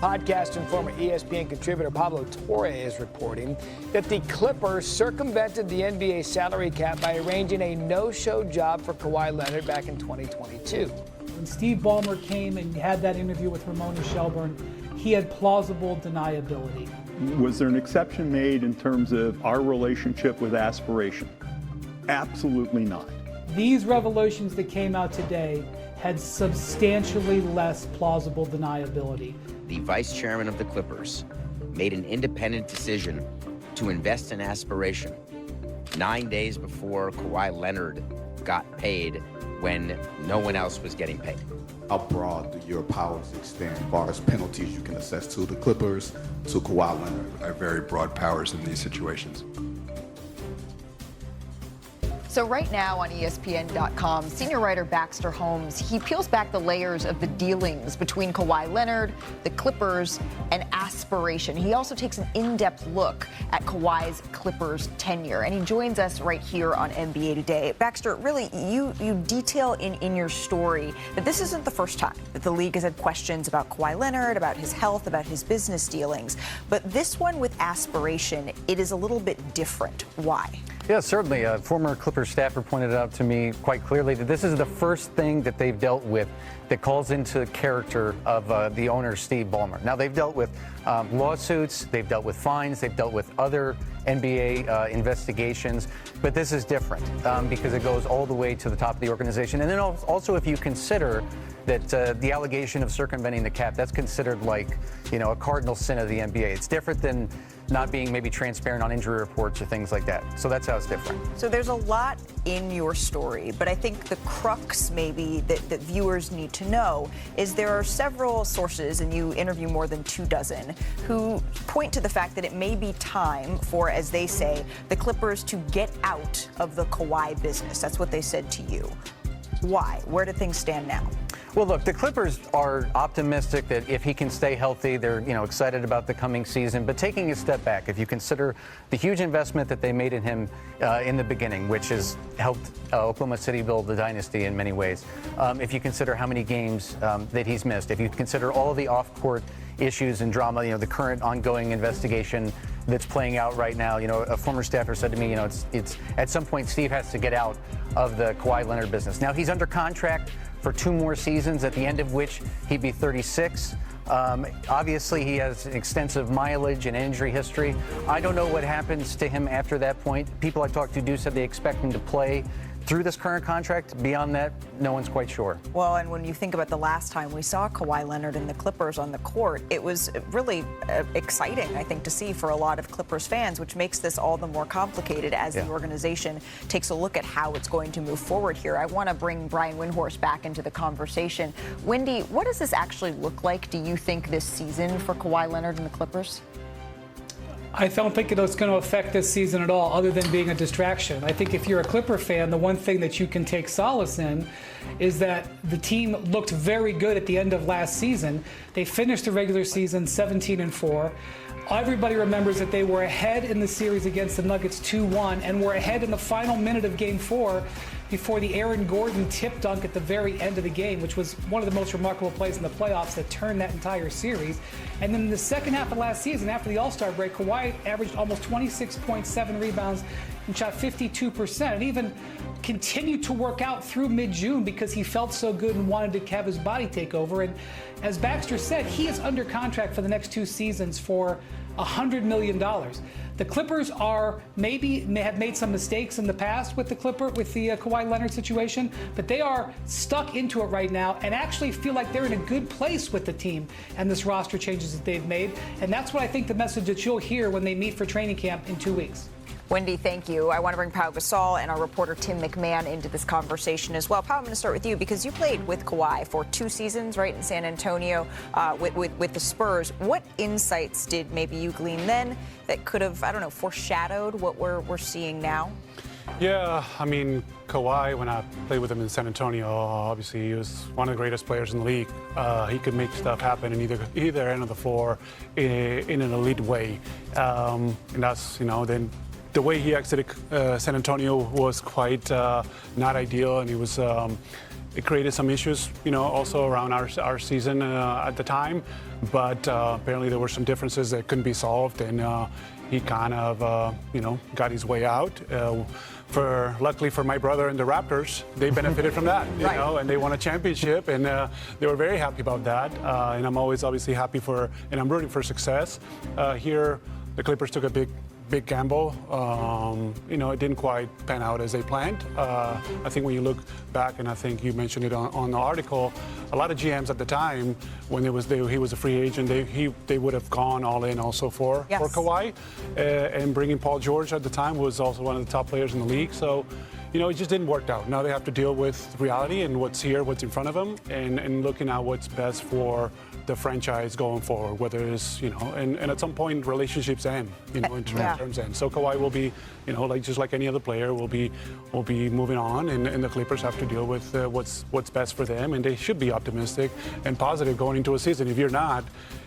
podcast and former ESPN contributor Pablo Torre is reporting that the Clippers circumvented the NBA salary cap by arranging a no-show job for Kawhi Leonard back in 2022. When Steve Ballmer came and had that interview with Ramona Shelburne, he had plausible deniability. Was there an exception made in terms of our relationship with aspiration? Absolutely not. These revelations that came out today had substantially less plausible deniability. The vice chairman of the Clippers made an independent decision to invest in aspiration 9 days before Kawhi Leonard got paid when no one else was getting paid. How broad do your powers extend as far as penalties you can assess to the Clippers, to Kawhi Leonard? I have very broad powers in these situations. So right now on ESPN.com, senior writer Baxter Holmes, he peels back the layers of the dealings between Kawhi Leonard, the Clippers, and aspiration. He also takes an in-depth look at Kawhi's Clippers tenure, and he joins us right here on NBA Today. Baxter, really, you detail in your story that this isn't the first time that the league has had questions about Kawhi Leonard, about his health, about his business dealings. But this one with aspiration, it is a little bit different. Why? Yeah, certainly. A former Clippers staffer pointed out to me quite clearly that this is the first thing that they've dealt with that calls into the character of the owner, Steve Ballmer. Now, they've dealt with lawsuits, they've dealt with fines, they've dealt with other NBA investigations, but this is different because it goes all the way to the top of the organization. And then also, if you consider that the allegation of circumventing the cap, that's considered like, a cardinal sin of the NBA. It's different than not being maybe transparent on injury reports or things like that. So that's how it's different. So there's a lot in your story, but I think the crux maybe that viewers need to know is there are several sources, and you interview more than 24, who point to the fact that it may be time for, as they say, the Clippers to get out of the Kawhi business. That's what they said to you. Why? Where do things stand now? Well, look, the Clippers are optimistic that if he can stay healthy, they're, excited about the coming season. But taking a step back, if you consider the huge investment that they made in him in the beginning, which has helped Oklahoma City build the dynasty in many ways, if you consider how many games that he's missed, if you consider all the off-court issues and drama, the current ongoing investigation that's playing out right now, a former staffer said to me, it's at some point Steve has to get out of the Kawhi Leonard business. Now, he's under contract for 2 more seasons, at the end of which he'd be 36. Obviously, he has extensive mileage and injury history. I don't know what happens to him after that point. People I talked to said they expect him to play through this current contract. Beyond that, no one's quite sure. Well, and when you think about the last time we saw Kawhi Leonard and the Clippers on the court, it was really exciting, I think, to see for a lot of Clippers fans, which makes this all the more complicated as the organization takes a look at how it's going to move forward here. I want to bring Brian Windhorst back into the conversation. Wendy, what does this actually look like, do you think, this season for Kawhi Leonard and the Clippers? I don't think it's going to affect this season at all, other than being a distraction. I think if you're a Clipper fan, the one thing that you can take solace in is that the team looked very good at the end of last season. They finished the regular season 17-4. Everybody remembers that they were ahead in the series against the Nuggets 2-1 and were ahead in the final minute of Game 4 before the Aaron Gordon tip dunk at the very end of the game, which was one of the most remarkable plays in the playoffs that turned that entire series. And then in the second half of last season, after the All-Star break, Kawhi averaged almost 26.7 rebounds and shot 52%, and even continued to work out through mid-June because he felt so good and wanted to have his body take over. And as Baxter said, he is under contract for the next 2 seasons for $100 million. The Clippers may have made some mistakes in the past with the Kawhi Leonard situation, but they are stuck into it right now and actually feel like they're in a good place with the team and this roster changes that they've made. And that's what I think the message that you'll hear when they meet for training camp in 2 weeks. Wendy, thank you. I want to bring Pau Gasol and our reporter Tim McMahon into this conversation as well. Pau, I'm going to start with you because you played with Kawhi for 2 seasons, right, in San Antonio with the Spurs. What insights did maybe you glean then that could have, foreshadowed what we're seeing now? Yeah, I mean, Kawhi, when I played with him in San Antonio, obviously he was one of the greatest players in the league. He could make stuff happen in either end of the floor in an elite way. And that's, then the way he exited San Antonio was quite not ideal, and he was it created some issues, also around our season at the time. But apparently there were some differences that couldn't be solved, and he kind of, got his way out. Luckily for my brother and the Raptors, they benefited from that, and they won a championship, and they were very happy about that. And I'm always obviously happy and I'm rooting for success. Here, the Clippers took a big gamble. It didn't quite pan out as they planned. I think when you look back, and I think you mentioned it on the article, a lot of GMs at the time, when he was a free agent, they would have gone all in also for Kawhi. And bringing Paul George at the time was also one of the top players in the league. So, it just didn't work out. Now they have to deal with reality and what's here, what's in front of them, and looking at what's best for the franchise going forward, whether it's, and at some point relationships end, in terms end. So Kawhi will be, just like any other player, will be moving on, and the Clippers have to deal with what's best for them, and they should be optimistic and positive going into a season. If you're not,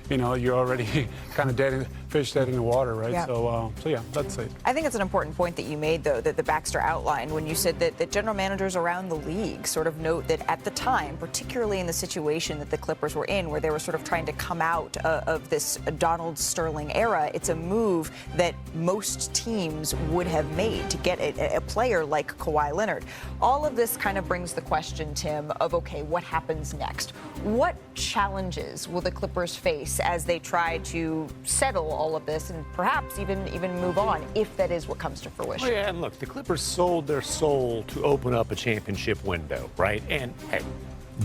you're already kind of fish dead in the water, right? Yeah. So yeah, that's it. I think it's an important point that you made, though, that the Baxter outlined when you said that general managers around the league sort of note that at the time, particularly in the situation that the Clippers were in, where they were sort of trying to come out of this Donald Sterling era, it's a move that most teams would have made to get a player like Kawhi Leonard. All of this kind of brings the question, Tim, of, okay, what happens next? What challenges will the Clippers face as they try to settle all of this and perhaps even move on, if that is what comes to fruition? Oh, yeah, and look, the Clippers sold their soul to open up a championship window, right? And hey,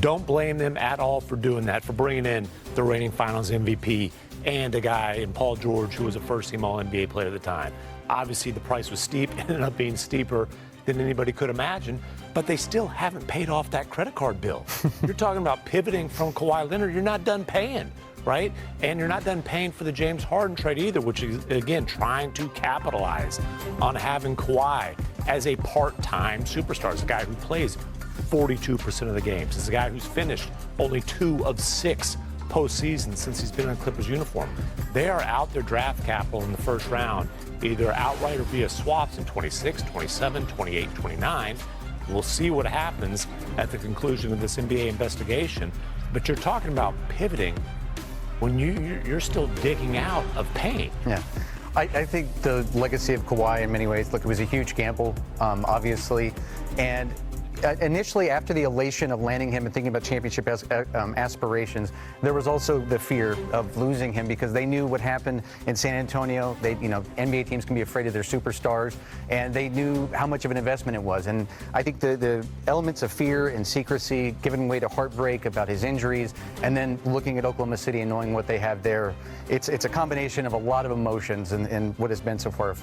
don't blame them at all for doing that, for bringing in the reigning Finals MVP and a guy in Paul George who was a first-team All-NBA player at the time. Obviously, the price was steep, ended up being steeper than anybody could imagine, but they still haven't paid off that credit card bill. You're talking about pivoting from Kawhi Leonard. You're not done paying, right? And you're not done paying for the James Harden trade either, which is, again, trying to capitalize on having Kawhi as a part-time superstar. It's a guy who plays 42% of the games. It's a guy who's finished only 2 of 6 postseason since he's been in a Clippers uniform. They are out their draft capital in the first round, either outright or via swaps in 26, 27, 28, 29. We'll see what happens at the conclusion of this NBA investigation. But you're talking about pivoting when you're still digging out of pain. Yeah. I think the legacy of Kawhi in many ways, look, it was a huge gamble, obviously. And initially, after the elation of landing him and thinking about championship aspirations, there was also the fear of losing him because they knew what happened in San Antonio. NBA teams can be afraid of their superstars, and they knew how much of an investment it was. And I think the elements of fear and secrecy, giving way to heartbreak about his injuries, and then looking at Oklahoma City and knowing what they have there, it's a combination of a lot of emotions and what has been so far a